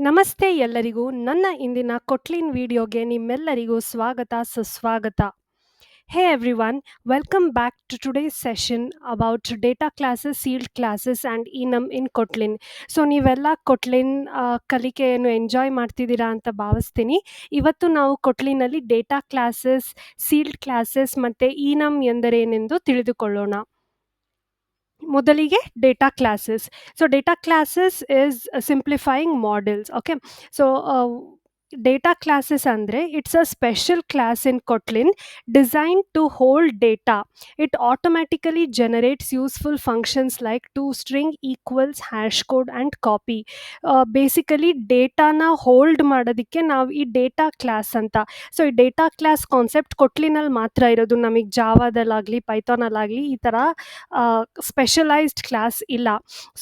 ನಮಸ್ತೆ ಎಲ್ಲರಿಗೂ. ನನ್ನ ಇಂದಿನ ಕೊಟ್ಲಿನ್ ವಿಡಿಯೋಗೆ ನಿಮ್ಮೆಲ್ಲರಿಗೂ ಸ್ವಾಗತ, ಸುಸ್ವಾಗತ. Hey everyone, welcome back to today's session about data classes, sealed classes and enum in Kotlin. So ನೀವೆಲ್ಲ ಕೊಟ್ಲಿನ್ ಕಲಿಕೆಯನ್ನು ಎಂಜಾಯ್ ಮಾಡ್ತಿದ್ದೀರಾ ಅಂತ ಭಾವಿಸ್ತೀನಿ. ಇವತ್ತು ನಾವು ಕೊಟ್ಲಿನಲ್ಲಿ ಡೇಟಾ ಕ್ಲಾಸಸ್, ಸೀಲ್ಡ್ ಕ್ಲಾಸಸ್ ಮತ್ತು enum ಎಂದರೇನೆಂದು ತಿಳಿದುಕೊಳ್ಳೋಣ. ಮೊದಲಿಗೆ data classes. So data classes is simplifying models. Okay, so data classes ಅಂದರೆ it's a special class in Kotlin design to hold data. It automatically generates useful functions like to string equals hash code and copy. Basically ಡೇಟಾನ hold ಮಾಡೋದಕ್ಕೆ ನಾವು ಈ data class ಅಂತ. So ಈ data class concept ಕೊಟ್ಲಿನಲ್ಲಿ ಮಾತ್ರ ಇರೋದು, ನಮಗೆ ಜಾವಾದಲ್ಲಾಗಲಿ ಪೈಥಾನಲ್ಲಾಗಲಿ ಈ ಥರ ಸ್ಪೆಷಲೈಸ್ಡ್ ಕ್ಲಾಸ್ ಇಲ್ಲ.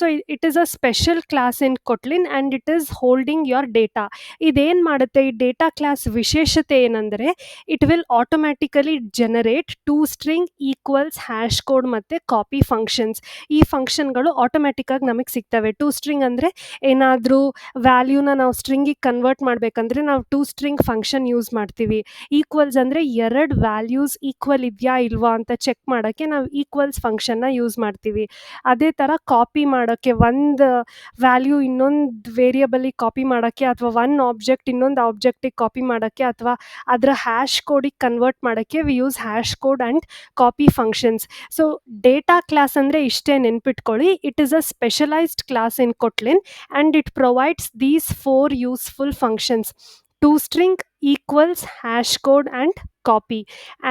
So it is a special class in Kotlin and it is holding your data. ಇದೇನು ಮಾಡುತ್ತೆ, ಈ ಡೇಟಾ ಕ್ಲಾಸ್ ವಿಶೇಷತೆ ಏನಂದರೆ it will automatically generate to string equals hash code ಮತ್ತು ಕಾಪಿ ಫಂಕ್ಷನ್ಸ್. ಈ ಫಂಕ್ಷನ್ಗಳು ಆಟೋಮ್ಯಾಟಿಕ್ಕಾಗಿ ನಮಗೆ ಸಿಗ್ತವೆ. ಟು ಸ್ಟ್ರಿಂಗ್ ಅಂದರೆ ಏನಾದರೂ ವ್ಯಾಲ್ಯೂನ ನಾವು ಸ್ಟ್ರಿಂಗಿಗೆ ಕನ್ವರ್ಟ್ ಮಾಡಬೇಕಂದ್ರೆ ನಾವು ಟು ಸ್ಟ್ರಿಂಗ್ ಫಂಕ್ಷನ್ ಯೂಸ್ ಮಾಡ್ತೀವಿ. ಈಕ್ವಲ್ಸ್ ಅಂದರೆ ಎರಡು ವ್ಯಾಲ್ಯೂಸ್ ಈಕ್ವಲ್ ಇದೆಯಾ ಇಲ್ವಾ ಅಂತ ಚೆಕ್ ಮಾಡೋಕ್ಕೆ ನಾವು ಈಕ್ವಲ್ಸ್ ಫಂಕ್ಷನ್ನ ಯೂಸ್ ಮಾಡ್ತೀವಿ. ಅದೇ ಥರ ಕಾಪಿ ಮಾಡೋಕ್ಕೆ, ಒಂದು ವ್ಯಾಲ್ಯೂ ಇನ್ನೊಂದು ವೇರಿಯಬಲಿಗೆ ಕಾಪಿ ಮಾಡೋಕ್ಕೆ, ಅಥವಾ ಒಂದು ಆಬ್ಜೆಕ್ಟ್ ಇನ್ನೊಂದು ಆಬ್ಜೆಕ್ಟಿಗೆ ಕಾಪಿ ಮಾಡೋಕ್ಕೆ, ಅಥವಾ ಅದರ ಹ್ಯಾಶ್ ಕೋಡಿಗೆ ಕನ್ವರ್ಟ್ ಮಾಡೋಕ್ಕೆ we use hash code and copy functions. So data class ಅಂದರೆ ಇಷ್ಟೇ ನೆನ್ಪಿಟ್ಕೊಳ್ಳಿ. It is a specialized class in Kotlin and it provides these 4 useful functions: to string, equals, hash code and copy.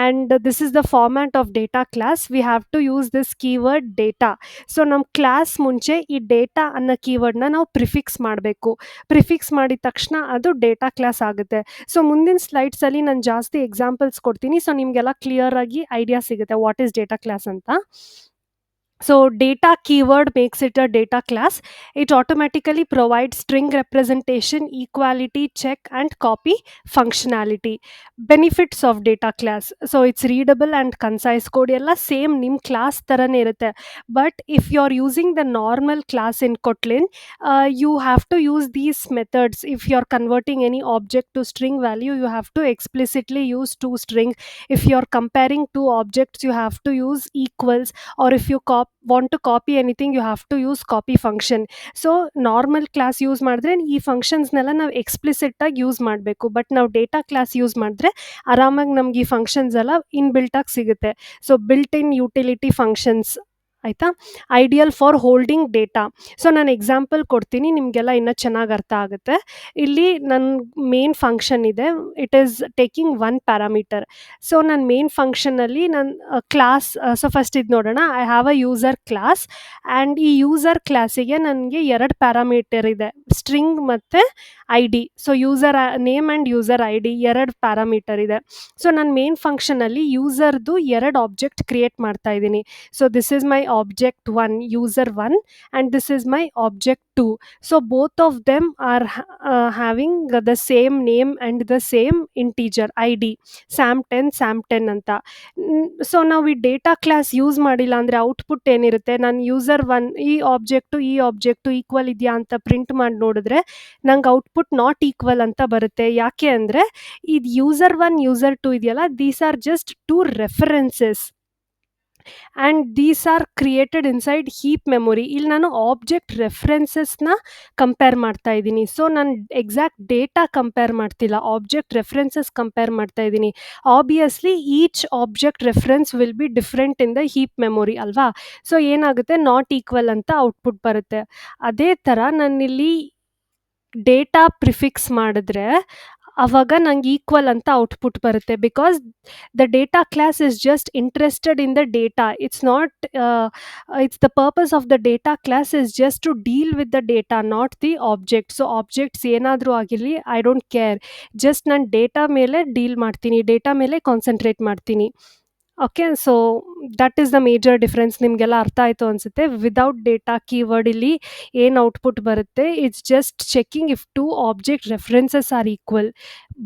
And this is the format of data class. We have to use this keyword data. So ನಮ್ಮ class ಮುಂಚೆ ಈ data ಅನ್ನೋ ಕೀವರ್ಡ್ನ ನಾವು prefix ಮಾಡಬೇಕು. Prefix ಮಾಡಿದ ತಕ್ಷಣ ಅದು data class ಆಗುತ್ತೆ. ಸೊ ಮುಂದಿನ ಸ್ಲೈಡ್ಸಲ್ಲಿ ನಾನು ಜಾಸ್ತಿ ಎಕ್ಸಾಂಪಲ್ಸ್ ಕೊಡ್ತೀನಿ. ಸೊ ನಿಮಗೆಲ್ಲ ಕ್ಲಿಯರಾಗಿ ಐಡಿಯಾ ಸಿಗುತ್ತೆ ವಾಟ್ ಈಸ್ ಡೇಟಾ ಕ್ಲಾಸ್ ಅಂತ. So data keyword makes it a data class. It automatically provides string representation, equality check and copy functionality. Benefits of data class: so it's readable and concise code. ಎಲ್ಲ same ನಿಮ್ಮ class ಥರನೇ ಇರುತ್ತೆ. But if you are using the normal class in Kotlin, you have to use these methods. If you are converting any object to string value, you have to explicitly use to string. If you are comparing two objects, you have to use equals, or if you want to copy anything, you have to use copy function. So normal class use ಮಾಡಿದ್ರೆ ಈ ಫಂಕ್ಷನ್ಸ್ನೆಲ್ಲ ನಾವು ಎಕ್ಸ್ಪ್ಲಿಸಿಟ್ಟಾಗಿ use ಮಾಡಬೇಕು. But ನಾವು data class use ಮಾಡಿದ್ರೆ ಆರಾಮಾಗಿ ನಮ್ಗೆ ಈ ಫಂಕ್ಷನ್ಸ್ ಎಲ್ಲ ಇನ್ಬಿಲ್ಟಾಗಿ ಸಿಗುತ್ತೆ. So built in utility functions, ಆಯಿತಾ, ideal for holding data. So ನಾನು ಎಕ್ಸಾಂಪಲ್ ಕೊಡ್ತೀನಿ, ನಿಮಗೆಲ್ಲ ಇನ್ನೂ ಚೆನ್ನಾಗಿ ಅರ್ಥ ಆಗುತ್ತೆ. ಇಲ್ಲಿ ನನ್ನ ಮೇನ್ ಫಂಕ್ಷನ್ ಇದೆ. It is taking 1 parameter. So ನನ್ನ ಮೇನ್ ಫಂಕ್ಷನಲ್ಲಿ ನನ್ನ ಕ್ಲಾಸ್, ಸೊ ಫಸ್ಟ್ ಇದು ನೋಡೋಣ. I have a user class and ಈ ಯೂಸರ್ ಕ್ಲಾಸಿಗೆ ನನಗೆ 2 ಪ್ಯಾರಾಮೀಟರ್ ಇದೆ, ಸ್ಟ್ರಿಂಗ್ ಮತ್ತು I D. So user name and user I D 2 parameter ಇದೆ. ಸೊ ನನ್ನ ಮೇನ್ ಫಂಕ್ಷನಲ್ಲಿ ಯೂಸರ್ದು 2 ಆಬ್ಜೆಕ್ಟ್ ಕ್ರಿಯೇಟ್ ಮಾಡ್ತಾ ಇದ್ದೀನಿ. So this is my object 1, user 1, and this is my object 2. So both of them are having the same name and the same integer id, sam10 sam10 ಅಂತ. So ನಾವು ಈ data class use ಮಾಡಿಲ್ಲ ಅಂದರೆ output ಏನಿರುತ್ತೆ, ನಾನು user 1 ಈ object equal ಇದೆಯಾ ಅಂತ ಪ್ರಿಂಟ್ ಮಾಡಿ ನೋಡಿದ್ರೆ ನಂಗೆ ಔಟ್ಪುಟ್ ನಾಟ್ ಈಕ್ವಲ್ ಅಂತ ಬರುತ್ತೆ. ಯಾಕೆ ಅಂದರೆ ಇದು ಯೂಸರ್ 1 ಯೂಸರ್ 2 ಇದೆಯಲ್ಲ, these are just 2 references and these are created inside heap memory. ಇಲ್ಲಿ ನಾನು ಆಬ್ಜೆಕ್ಟ್ ರೆಫರೆನ್ಸಸ್ನ ಕಂಪೇರ್ ಮಾಡ್ತಾ ಇದ್ದೀನಿ. ಸೊ ನಾನು ಎಕ್ಸಾಕ್ಟ್ ಡೇಟಾ ಕಂಪೇರ್ ಮಾಡ್ತಿಲ್ಲ, ಆಬ್ಜೆಕ್ಟ್ ರೆಫರೆನ್ಸಸ್ ಕಂಪೇರ್ ಮಾಡ್ತಾ ಇದ್ದೀನಿ. Obviously each object reference will be different in the heap memory ಅಲ್ವಾ. So ಏನಾಗುತ್ತೆ, ನಾಟ್ ಈಕ್ವಲ್ ಅಂತ ಔಟ್ಪುಟ್ ಬರುತ್ತೆ. ಅದೇ ಥರ ನಾನಿಲ್ಲಿ ಡೇಟಾ ಪ್ರಿಫಿಕ್ಸ್ ಮಾಡಿದ್ರೆ ಆವಾಗ ನಂಗೆ ಈಕ್ವಲ್ ಅಂತ ಔಟ್ಪುಟ್ ಬರುತ್ತೆ. Because the data class is just interested in the data. It's not it's the purpose of the data class is just to deal with the data, not the object. So objects ಏನಾದರೂ ಆಗಿರಲಿ, I don't care. Just ನಾನು data ಮೇಲೆ deal ಮಾಡ್ತೀನಿ, data ಮೇಲೆ concentrate ಮಾಡ್ತೀನಿ. Okay, so that is the major difference. ನಿಮಗೆಲ್ಲ ಅರ್ಥ ಆಯಿತು ಅನಿಸುತ್ತೆ. ವಿದೌಟ್ ಡೇಟಾ ಕೀವರ್ಡ್ ಇಲ್ಲಿ ಏನು ಔಟ್ಪುಟ್ ಬರುತ್ತೆ, it's just checking if 2 object references are equal.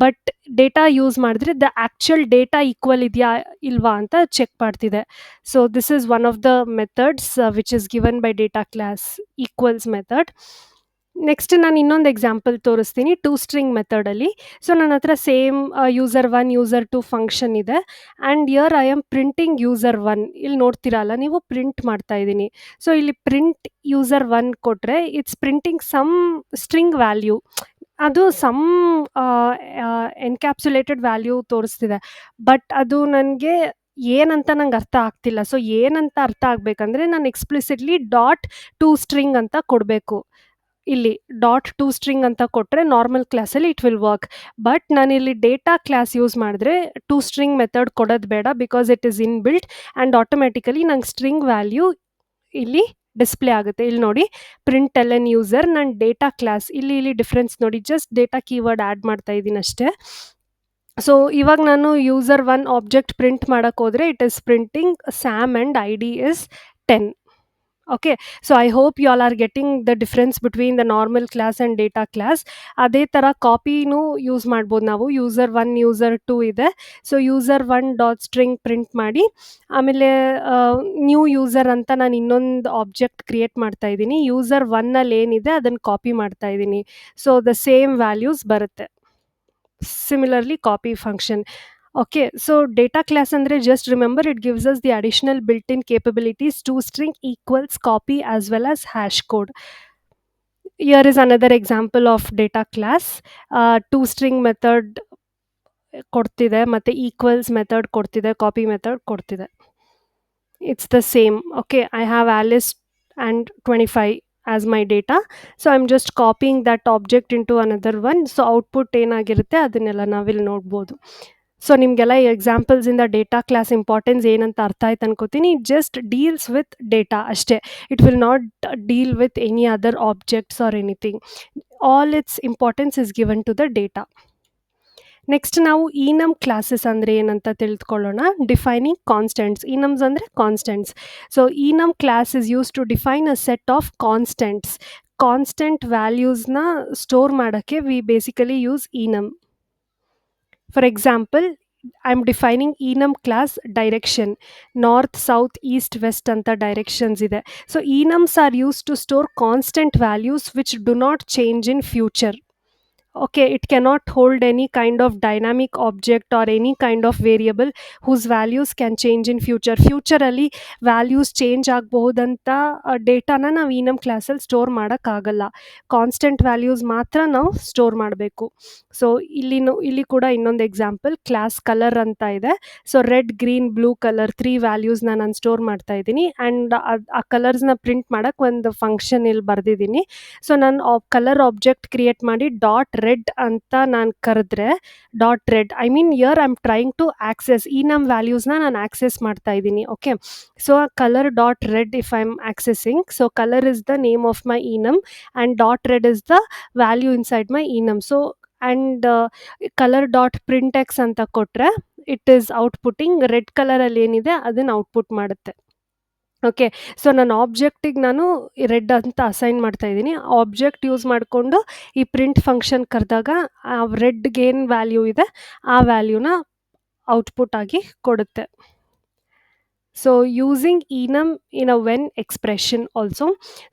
But data use ಮಾಡಿದ್ರೆ ದ ಆ್ಯಕ್ಚುಯಲ್ ಡೇಟಾ ಈಕ್ವಲ್ ಇದೆಯಾ ಇಲ್ವಾ ಅಂತ ಚೆಕ್ ಮಾಡ್ತಿದೆ. So this is one of the methods which is given by data class, equals method. Next ನಾನು ಇನ್ನೊಂದು example ತೋರಿಸ್ತೀನಿ to string ಮೆಥಡಲ್ಲಿ. So ನನ್ನ ಹತ್ರ ಸೇಮ್ ಯೂಸರ್ 1 ಯೂಸರ್ 2 ಫಂಕ್ಷನ್ ಇದೆ and here I am printing user 1. ಇಲ್ಲಿ ನೋಡ್ತೀರಲ್ಲ ನೀವು, print ಮಾಡ್ತಾ ಇದ್ದೀನಿ. ಸೊ ಇಲ್ಲಿ ಪ್ರಿಂಟ್ ಯೂಸರ್ 1 ಕೊಟ್ಟರೆ it's printing some string value. ಅದು ಸಮ್ ಎನ್ಕ್ಯಾಪ್ಸುಲೇಟೆಡ್ ವ್ಯಾಲ್ಯೂ ತೋರಿಸ್ತಿದೆ. ಬಟ್ ಅದು ನನಗೆ ಏನಂತ ನಂಗೆ ಅರ್ಥ ಆಗ್ತಿಲ್ಲ. ಸೊ ಏನಂತ ಅರ್ಥ ಆಗಬೇಕಂದ್ರೆ ನಾನು ಎಕ್ಸ್ಪ್ಲಿಸಿಟ್ಲಿ ಡಾಟ್ ಟು ಸ್ಟ್ರಿಂಗ್ ಅಂತ ಕೊಡಬೇಕು. ಇಲ್ಲಿ ಡಾಟ್ ಟು ಸ್ಟ್ರಿಂಗ್ ಅಂತ ಕೊಟ್ಟರೆ ನಾರ್ಮಲ್ ಕ್ಲಾಸಲ್ಲಿ ಇಟ್ ವಿಲ್ ವರ್ಕ್. ಬಟ್ ನಾನಿಲ್ಲಿ ಡೇಟಾ ಕ್ಲಾಸ್ ಯೂಸ್ ಮಾಡಿದ್ರೆ ಟು ಸ್ಟ್ರಿಂಗ್ ಮೆಥಡ್ ಕೊಡೋದು ಬೇಡ, because it is in built and automatically ನಂಗೆ ಸ್ಟ್ರಿಂಗ್ ವ್ಯಾಲ್ಯೂ ಇಲ್ಲಿ ಡಿಸ್ಪ್ಲೇ ಆಗುತ್ತೆ. ಇಲ್ಲಿ ನೋಡಿ, ಪ್ರಿಂಟ್ ಎಲ್ ಎನ್ ಯೂಸರ್ ನನ್ನ ಡೇಟಾ ಕ್ಲಾಸ್, ಇಲ್ಲಿ ಡಿಫ್ರೆನ್ಸ್ ನೋಡಿ, ಜಸ್ಟ್ ಡೇಟಾ ಕೀವರ್ಡ್ ಆ್ಯಡ್ ಮಾಡ್ತಾ ಇದ್ದೀನಿ ಅಷ್ಟೇ. ಸೊ ಇವಾಗ ನಾನು ಯೂಸರ್ 1 ಆಬ್ಜೆಕ್ಟ್ ಪ್ರಿಂಟ್ ಮಾಡೋಕ್ಕೆ ಹೋದರೆ it is printing Sam and I D is 10. Okay, so I hope you all are getting the difference between the normal class and data class. ಅದೇ ಥರ ಕಾಪಿನೂ use ಮಾಡ್ಬೋದು ನಾವು. ಯೂಸರ್ 1 ಯೂಸರ್ 2 ಇದೆ. So user 1 dot string print ಮಾಡಿ, ಆಮೇಲೆ new user ಅಂತ ನಾನು ಇನ್ನೊಂದು ಆಬ್ಜೆಕ್ಟ್ ಕ್ರಿಯೇಟ್ ಮಾಡ್ತಾ ಇದ್ದೀನಿ. ಯೂಸರ್ 1ನಲ್ಲಿ ಏನಿದೆ ಅದನ್ನು ಕಾಪಿ ಮಾಡ್ತಾ ಇದ್ದೀನಿ. ಸೊ ದ ಸೇಮ್ ವ್ಯಾಲ್ಯೂಸ್ ಬರುತ್ತೆ. Similarly, copy function. Okay, so data class andre, just remember, it gives us the additional built-in capabilities to string equals copy as well as hash code. Here is another example of data class. To string method ಕೊಡ್ತಿದೆ, ಮತ್ತೆ equals method ಕೊಡ್ತಿದೆ, copy method ಕೊಡ್ತಿದೆ. It's the same. Okay, I have Alice and 25 as my data. So I'm just copying that object into another one. So output ಏನಾಗಿರುತ್ತೆ ಅದನ್ನೆಲ್ಲ ನಾವಿಲ್ಲಿ ನೋಡ್ಬೋದು. So ನಿಮಗೆಲ್ಲ examples ಇಂದ ಡೇಟಾ ಕ್ಲಾಸ್ ಇಂಪಾರ್ಟೆನ್ಸ್ ಏನಂತ ಅರ್ಥ ಆಯ್ತು ಅನ್ಕೋತೀನಿ. It just deals with data ಅಷ್ಟೇ. It will not deal with any other objects or anything. All its importance is given to the data. Next ನಾವು enum ಕ್ಲಾಸಸ್ ಅಂದರೆ ಏನಂತ ತಿಳಿದುಕೊಳ್ಳೋಣ. Defining constants. enums ಅಂದರೆ constants. So enum class is use to define a set of constants. Constant ವ್ಯಾಲ್ಯೂಸ್ನ store ಮಾಡೋಕ್ಕೆ we basically use enum. For example, I am defining enum class direction. North, south, east, West ಅಂತ directions ಇದೆ. So enums are use to store constant values which do not change in future. Okay, it cannot hold any kind of dynamic object or any kind of variable whose values can change in future. Future ಅಲ್ಲಿ values change ಆಗಬಹುದಂತ ಡೇಟಾನ ನಾವು enum ಕ್ಲಾಸಲ್ಲಿ store ಮಾಡೋಕ್ಕಾಗಲ್ಲ. Constant values ಮಾತ್ರ ನಾವು store ಮಾಡಬೇಕು. So ಇಲ್ಲಿ ಕೂಡ ಇನ್ನೊಂದು ಎಕ್ಸಾಂಪಲ್, ಕ್ಲಾಸ್ ಕಲರ್ ಅಂತ ಇದೆ. So red, green, blue colour 3 ವ್ಯಾಲ್ಯೂಸ್ನ ನಾನು ಸ್ಟೋರ್ ಮಾಡ್ತಾ ಇದ್ದೀನಿ ಆ್ಯಂಡ್ ಆ ಕಲರ್ಸ್ನ ಪ್ರಿಂಟ್ ಮಾಡೋಕ್ಕೆ ಒಂದು ಫಂಕ್ಷನ್ ಇಲ್ಲಿ ಬರೆದಿದ್ದೀನಿ. ಸೊ ನಾನು ಕಲರ್ ಆಬ್ಜೆಕ್ಟ್ ಕ್ರಿಯೇಟ್ ಮಾಡಿ ಡಾಟ್ ರೆಡ್ ಅಂತ ನಾನು ಕರೆದ್ರೆ, dot red I mean here I am trying to access enum ವ್ಯಾಲ್ಯೂಸ್ನ ನಾನು ಆಕ್ಸೆಸ್ ಮಾಡ್ತಾ ಇದ್ದೀನಿ. Okay, so colour dot red if I am accessing, so colour is the name of my enum and dot red is the value inside my enum. So and colour dot print X ಅಂತ ಕೊಟ್ಟರೆ it is ಔಟ್ಪುಟ್ಟಿಂಗ್ red ಕಲರಲ್ಲಿ ಏನಿದೆ ಅದನ್ನು output ಮಾಡುತ್ತೆ. Okay, so ನನ್ನ ಆಬ್ಜೆಕ್ಟಿಗೆ ನಾನು red ಅಂತ assign ಮಾಡ್ತಾ ಇದ್ದೀನಿ. ಆಬ್ಜೆಕ್ಟ್ ಯೂಸ್ ಮಾಡಿಕೊಂಡು ಈ ಪ್ರಿಂಟ್ ಫಂಕ್ಷನ್ ಕರೆದಾಗ ಆ ರೆಡ್ಗೆ ಏನು ವ್ಯಾಲ್ಯೂ ಇದೆ ಆ ವ್ಯಾಲ್ಯೂನ ಔಟ್ಪುಟ್ ಆಗಿ ಕೊಡುತ್ತೆ. So using enum in a when expression also.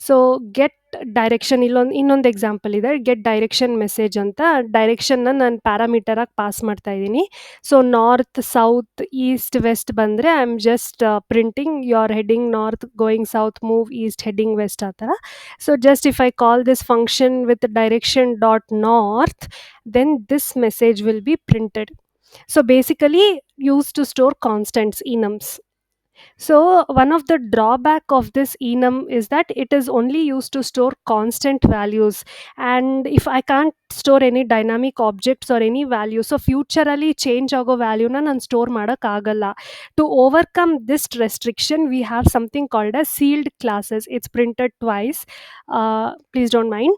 So get direction, ಇನ್ನೊಂದು ಎಕ್ಸಾಂಪಲ್ ಇದೆ, ಗೆಟ್ ಡೈರೆಕ್ಷನ್ ಮೆಸೇಜ್ ಅಂತ. ಡೈರೆಕ್ಷನ್ನ ನಾನು ಪ್ಯಾರಾಮೀಟರಾಗಿ ಪಾಸ್ ಮಾಡ್ತಾ ಇದ್ದೀನಿ. So north, south, east, west ಬಂದರೆ I am just printing you are heading north, going south, move east, heading west ಆ ಥರ. So just if I call this function with direction dot north, then this message will be printed. So basically use to store constants, enums. So one of the drawback of this enum is that it is only used to store constant values, and if I can't store any dynamic objects or any value, so future ಅಲ್ಲಿ change ಆಗೋ ವ್ಯಾಲ್ಯೂನ ನಾನು store ಮಾಡೋಕ್ಕಾಗಲ್ಲ. To overcome this restriction, we have something called as sealed classes. It's printed twice. Please don't mind.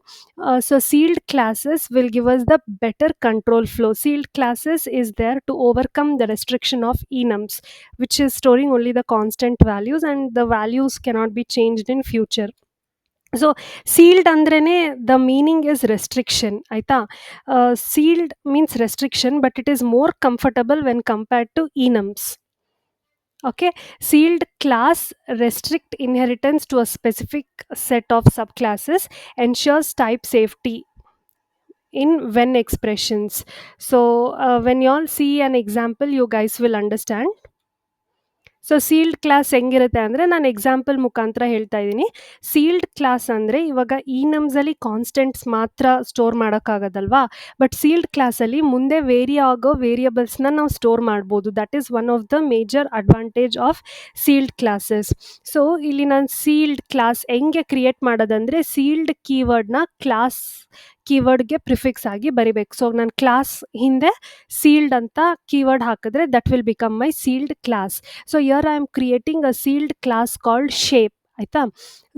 So sealed classes will give us the better control flow. Sealed classes is there to overcome the restriction of enums, which is storing only the constant values and the values cannot be changed in future. So sealed ಅಂದ್ರೇ the meaning is restriction, ಆಯಿತಾ. Sealed means restriction, but it is more comfortable when compared to enums. Okay, sealed class restrict inheritance to a specific set of subclasses, ensures type safety in when expressions. So, when you all see an example, you guys will understand. So sealed class ಹೆಂಗಿರುತ್ತೆ ಅಂದರೆ ನಾನು example ಮುಖಾಂತರ ಹೇಳ್ತಾ ಇದ್ದೀನಿ. Sealed class ಅಂದರೆ ಇವಾಗ ನಮ್ಸಲ್ಲಿ constants ಮಾತ್ರ store ಮಾಡೋಕ್ಕಾಗೋದಲ್ವಾ, but sealed ಕ್ಲಾಸಲ್ಲಿ ಮುಂದೆ ವೇರಿ ಆಗೋ ವೇರಿಯಬಲ್ಸ್ನ ನಾವು ಸ್ಟೋರ್ ಮಾಡ್ಬೋದು. That is one of the major advantage of sealed classes. So ಇಲ್ಲಿ ನಾನು ಸೀಲ್ಡ್ ಕ್ಲಾಸ್ ಹೆಂಗೆ ಕ್ರಿಯೇಟ್ ಮಾಡೋದಂದರೆ, ಸೀಲ್ಡ್ ಕೀವರ್ಡ್ನ ಕ್ಲಾಸ್ ಕೀವರ್ಡ್ಗೆ ಪ್ರಿಫಿಕ್ಸ್ ಆಗಿ ಬರಿಬೇಕು. ಸೊ ನಾನು ಕ್ಲಾಸ್ ಹಿಂದೆ ಸೀಲ್ಡ್ ಅಂತ ಕೀವರ್ಡ್ ಹಾಕಿದ್ರೆ that will become my sealed class. So here I am creating a sealed class called shape. ಆಯಿತಾ?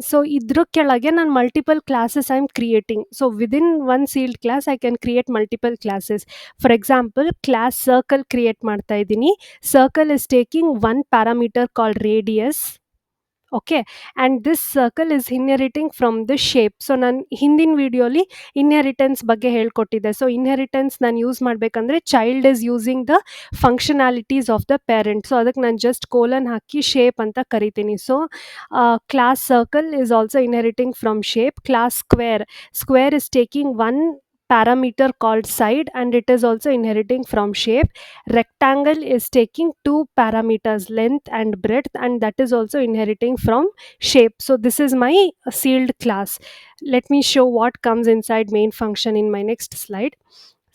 ಸೊ ಇದ್ರ ಕೆಳಗೆ ನಾನು multiple classes I am creating. So within one sealed class I can create multiple classes. For example class circle create ಮಾಡ್ತಾ ಇದ್ದೀನಿ. Circle is taking one parameter called radius. Okay, and this circle is inheriting from the shape. So ನಾನು ಹಿಂದಿನ ವಿಡಿಯೋಲಿ inheritance ಬಗ್ಗೆ ಹೇಳ್ಕೊಟ್ಟಿದ್ದೆ. So inheritance ನಾನು use ಮಾಡಬೇಕಂದ್ರೆ child is using the functionalities of the parent. So ಅದಕ್ಕೆ ನಾನು ಜಸ್ಟ್ ಕೋಲನ್ ಹಾಕಿ shape ಅಂತ ಕರಿತೀನಿ. So class circle is also inheriting from shape. Class square is taking one parameter called side and it is also inheriting from shape. Rectangle is taking two parameters, length and breadth, and that is also inheriting from shape. So this is my sealed class. Let me show what comes inside main function in my next slide.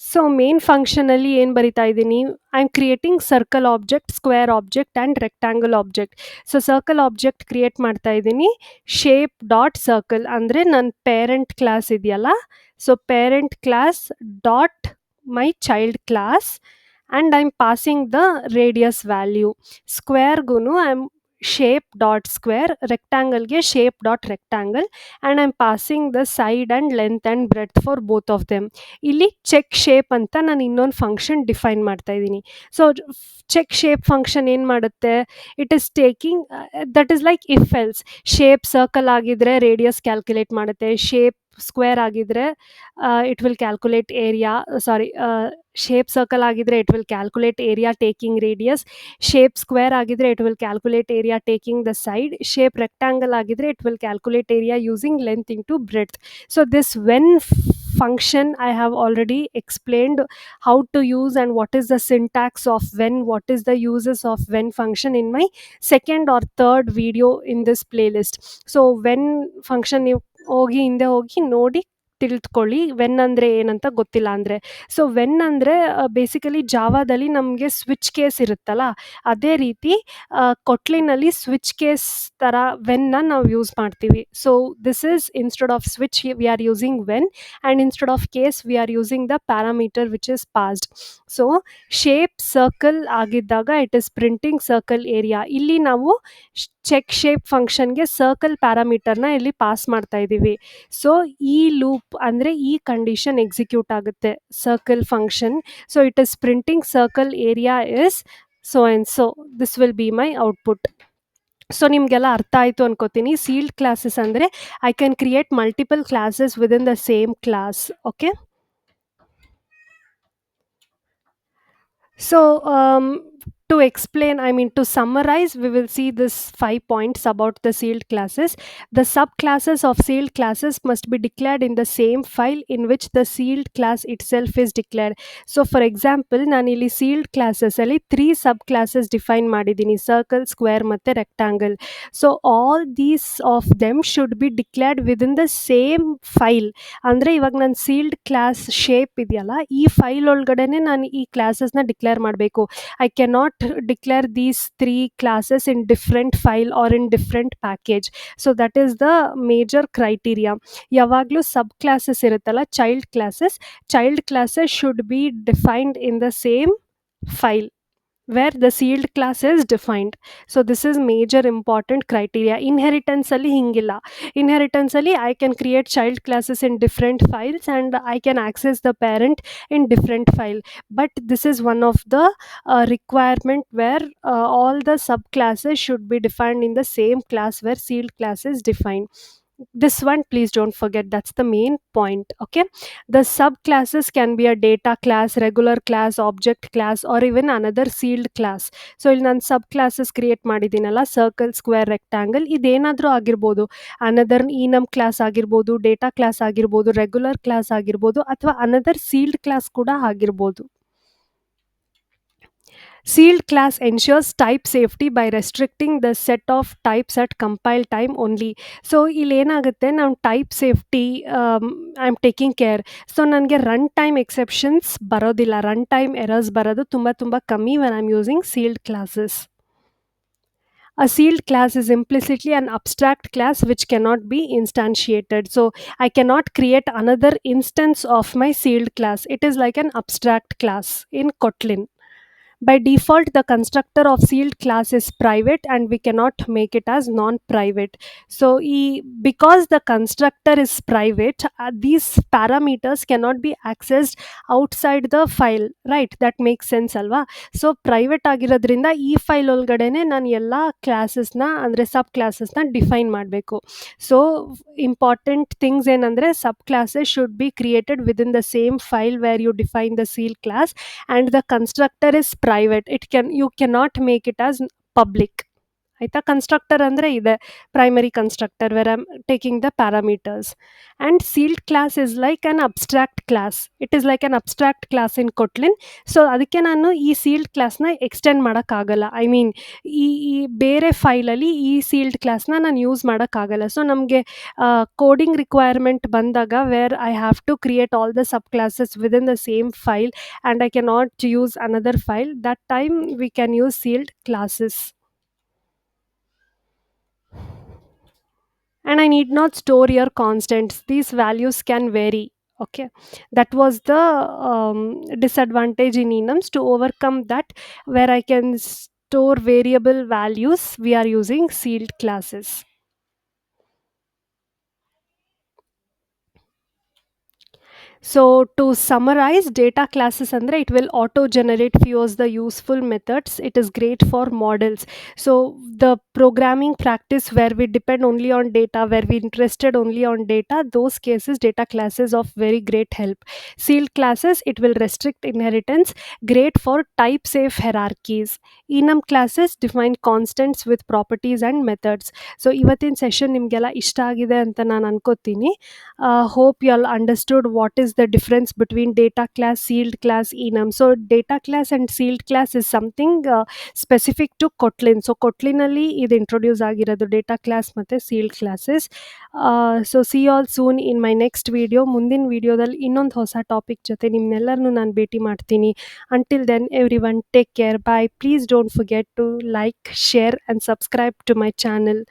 So main ಫಂಕ್ಷನಲ್ಲಿ ಏನು ಬರಿತಾ ಇದ್ದೀನಿ, I am creating circle object, square object and rectangle object. So circle object create ಮಾಡ್ತಾ ಇದ್ದೀನಿ. Shape dot circle ಅಂದರೆ ನನ್ನ parent class ಇದೆಯಲ್ಲ, so parent class dot my child class and I am passing the radius value. ಸ್ಕ್ವೇರ್ಗೂ I am shape dot square, rectangle ge shape dot rectangle, and I'm passing the side and length and breadth for both of them. ಇಲ್ಲಿ check shape ಅಂತ ನಾನು ಇನ್ನೊಂದು function define ಮಾಡ್ತಾ ಇದ್ದೀನಿ. So check shape function ಏನು ಮಾಡುತ್ತೆ, it is taking that is like if else. Shape circle ಆಗಿದ್ರೆ radius calculate ಮಾಡುತ್ತೆ, ಶೇಪ್ ಸ್ಕ್ವೇರ್ ಆಗಿದ್ರೆ it will calculate area, sorry shape circle ಆಗಿದ್ರೆ it will calculate area taking radius, shape square ಆಗಿದ್ರೆ it will calculate area taking the side, shape rectangle ಆಗಿದ್ರೆ it will calculate area using length into breadth. So this when function I have already explained how to use and what is the syntax of when, what is the uses of when function in my second or third video in this playlist. So when function ನೀವು ಹೋಗಿ ಹಿಂದೆ ಹೋಗಿ ನೋಡಿ ತಿಳ್ಕೊಳ್ಳಿ, when ಅಂದರೆ ಏನಂತ ಗೊತ್ತಿಲ್ಲ ಅಂದರೆ. ಸೊ ವೆನ್ ಅಂದರೆ ಬೇಸಿಕಲಿ ಜಾವಾದಲ್ಲಿ ನಮಗೆ ಸ್ವಿಚ್ ಕೇಸ್ ಇರುತ್ತಲ್ಲ, ಅದೇ ರೀತಿ ಕೊಟ್ಲಿನಲ್ಲಿ ಸ್ವಿಚ್ ಕೇಸ್ ಥರ ವೆನ್ನ ನಾವು ಯೂಸ್ ಮಾಡ್ತೀವಿ. So this is instead of switch we are using when, and instead of case we are using the parameter which is passed. So shape circle ಆಗಿದ್ದಾಗ it is printing circle area. ಇಲ್ಲಿ ನಾವು check shape ಫಂಕ್ಷನ್ಗೆ circle ಪ್ಯಾರಾಮೀಟರ್ನ ಇಲ್ಲಿ pass ಮಾಡ್ತಾ ಇದ್ದೀವಿ. So ಈ loop ಅಂದರೆ ಈ ಕಂಡೀಷನ್ ಎಕ್ಸಿಕ್ಯೂಟ್ ಆಗುತ್ತೆ circle function. So it is printing circle area is so and so. This will be my output. So ನಿಮಗೆಲ್ಲ ಅರ್ಥ ಆಯಿತು ಅನ್ಕೋತೀನಿ. ಸೀಲ್ಡ್ ಕ್ಲಾಸಸ್ ಅಂದರೆ I can create multiple classes within the same class. Okay, so to explain, I mean to summarize, we will see this 5 points about the sealed classes. The subclasses of sealed classes must be declared in the same file in which the sealed class itself is declared. So for example, ನಾನು ಇಲ್ಲಿ sealed classes ಅಲ್ಲಿ 3 subclasses define ಮಾಡಿದ್ದೀನಿ, circle, square ಮತ್ತು rectangle. So all these of them should be declared within the same file. ಅಂದರೆ ಇವಾಗ ನಾನು sealed class shape ಇದೆಯಲ್ಲ, ಈ ಫೈಲ್ ಒಳಗಡೆನೆ ನಾನು ಈ ಕ್ಲಾಸಸ್ನ ಡಿಕ್ಲೇರ್ ಮಾಡಬೇಕು. I cannot declare these 3 classes in different file or in different package. So that is the major criteria. ಯಾವಾಗಲೂ ಸಬ್ ಕ್ಲಾಸಸ್ ಇರುತ್ತಲ್ಲ, child classes should be defined in the same file where the sealed class is defined. So this is major important criteria. Inheritance ಅಲ್ಲಿ ಹಿಂಗಿಲ್ಲ. Inheritance ಅಲ್ಲಿ I can create child classes in different files and I can access the parent in different file. But this is one of the requirement where all the subclasses should be defined in the same class where sealed class is defined. This one, please don't forget, that's the main point. Okay, the subclasses can be a data class, regular class, object class, or even another sealed class. So ಇಲ್ಲಿ ನಾನು sub classes create ಮಾಡಿದ್ದೀನಲ್ಲ, circle, square, rectangle, ಇದೇನಾದರೂ ಆಗಿರ್ಬೋದು. Another enum class ಆಗಿರ್ಬೋದು, data class ಆಗಿರ್ಬೋದು, regular class ಆಗಿರ್ಬೋದು, ಅಥವಾ another sealed class ಕೂಡ ಆಗಿರ್ಬೋದು. Sealed class ensures type safety by restricting the set of types at compile time only. So ಇಲ್ಲೇನಾಗುತ್ತೆ, ನಾವು type safety I am taking care. So ನನಗೆ run time exceptions ಬರೋದಿಲ್ಲ, run time errors ಬರೋದು ತುಂಬ ತುಂಬ ಕಮ್ಮಿ when I am using sealed classes. A sealed class is implicitly an abstract class which cannot be instantiated. So I cannot create another instance of my sealed class. It is like an abstract class in Kotlin. By default, the constructor of sealed class is private and we cannot make it as non-private. So because the constructor is private, these parameters cannot be accessed outside the file, right? That makes sense alva. So private ಆಗಿರೋದ್ರಿಂದ ಈ file ಒಳಗಡೆನೆ ನಾನು ಎಲ್ಲ ಕ್ಲಾಸಸ್ನ ಅಂದರೆ sub ಕ್ಲಾಸಸ್ನ define ಮಾಡಬೇಕು. So important things ಏನಂದರೆ, sub classes should be created within the same file where you define the seal class, and the constructor is private. You cannot make it as public. ಆಯ್ತಾ, constructor ಅಂದರೆ ಇದೆ primary constructor where I'm taking the parameters. And sealed class is like an abstract class. It is like an abstract class in Kotlin. So ಅದಕ್ಕೆ ನಾನು ಈ sealed ಕ್ಲಾಸ್ನ extend ಮಾಡೋಕ್ಕಾಗಲ್ಲ. I mean ಈ ಬೇರೆ ಫೈಲಲ್ಲಿ ಈ ಸೀಲ್ಡ್ ಕ್ಲಾಸ್ನ ನಾನು ಯೂಸ್ ಮಾಡೋಕ್ಕಾಗಲ್ಲ. ಸೊ ನಮಗೆ ಕೋಡಿಂಗ್ ರಿಕ್ವೈರ್ಮೆಂಟ್ ಬಂದಾಗ where I have to create all the subclasses within the same file and I cannot use another file, that time we can use sealed classes. And I need not store your constants. These values can vary. Okay, that was the disadvantage in enums. To overcome that, where I can store variable values, we are using sealed classes. So to summarize, data classes andre it will auto generate few of the useful methods. It is great for models. So the programming practice where we depend only on data, where we interested only on data, those cases data classes of very great help. Sealed classes, it will restrict inheritance, great for type safe hierarchies. Enum classes define constants with properties and methods. So ಇವತ್ತಿನ session ನಿಮಗೆಲ್ಲ ಇಷ್ಟ ಆಗಿದೆ ಅಂತ ನಾನು ಅನ್ಕೋತೀನಿ. Hope you all understood what is the difference between data class, sealed class, enum. So data class and sealed class is something specific to Kotlin. So Kotlin ಅಲ್ಲಿ ಇದು introduce ಆಗಿರೋದು ಡೇಟಾ ಕ್ಲಾಸ್ ಮತ್ತು sealed classes. So C all soon in my next video. ಮುಂದಿನ ವಿಡಿಯೋದಲ್ಲಿ ಇನ್ನೊಂದು ಹೊಸ topic ಜೊತೆ ನಿಮ್ಮನ್ನೆಲ್ಲರನ್ನೂ ನಾನು ಭೇಟಿ ಮಾಡ್ತೀನಿ. Until then everyone take care, bye. Please don't forget to like, share and subscribe to my channel.